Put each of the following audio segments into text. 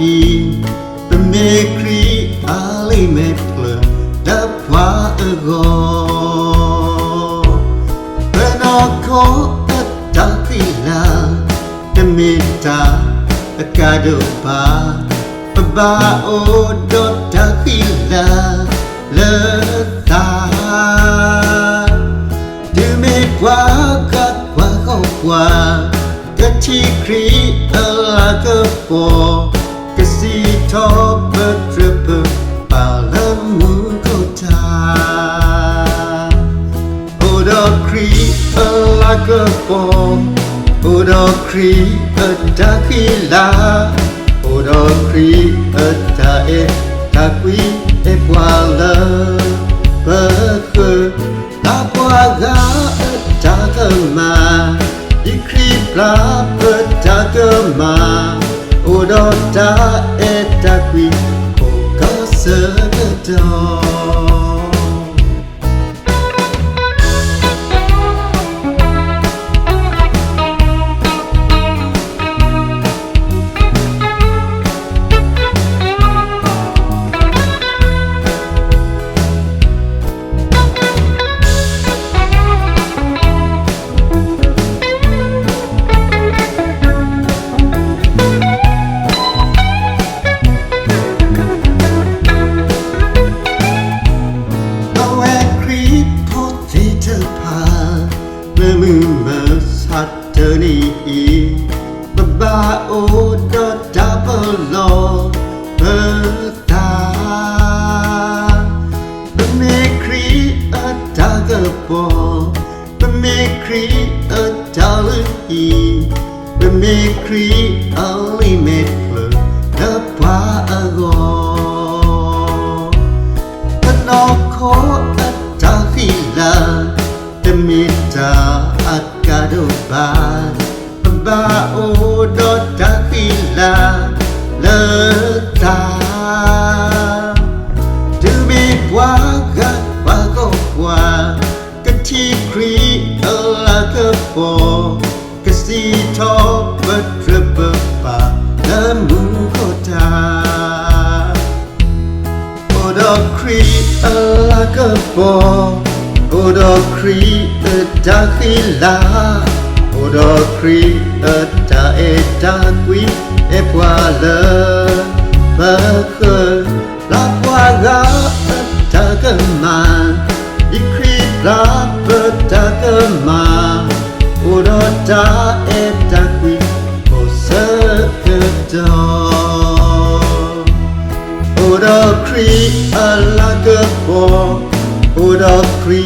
อีเป็นเมครีอะไรไม่เพลิดดับว่ากอเป็นอคออัตตาคิลาเดมิตาอากาโดบาปะบาโอโดตาคิลาเลตาดูไม่กว่ากัดกว่าเขากว่าก็ที่ครีอะไรก็พอกะสีทอเปิดเรือเปิดป่าละมูก็ตาโอดอครีอะไรก็พอโอดอครีตาคิลาโอดอครีตาตาควีปวาละเปิดเคือลาปวากาตาเกมาอีครีปลาเปิดตาเกมาโอดอตาตาควีโอก็เสดอมือมาสัตเธอนี่บาบาโอดอดับลอเปิดตาเป็นเมครีตากระปอเป็นเมครีตาลือเป็นเมครีอาลิเมตเพลดับว่าอกอเป็นอคอตาคิลาเดมิตาอากาโดบาบาโอโดตาคิลาเลตาดูมีกว่ากัดว่าก็กว่าก็ที่ครีอะไรก็พอกะสีทอเปิดเรือเปิดป่าละมูก็ตาโอดอครีอะไรก็พอโอดอครีตาคิลาโอดอครีตาตาควีปวาเลเปิดเคือลาปวากาตาเกมาอีครีลาเปิดตาเกมาโอดอตาตาควีโอเสกดอโอดอครีอะไรก็พอโอดอครี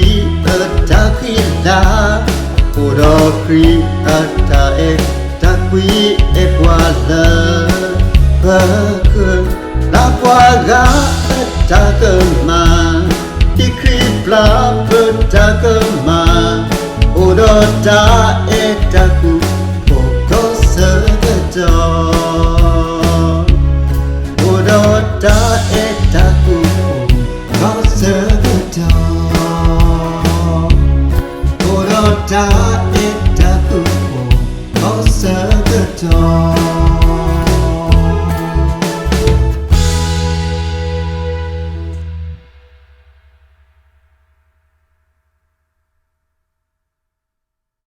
ตาคิลาโอดอครีตาตาควีปวาเลเปิดเคือลาปวากาตาเกมาอีครีปลาเปิดตาเกมาโอดอตาตาคูโอก็เสดอโอดอตาตาคูก็เสดอโอดอตา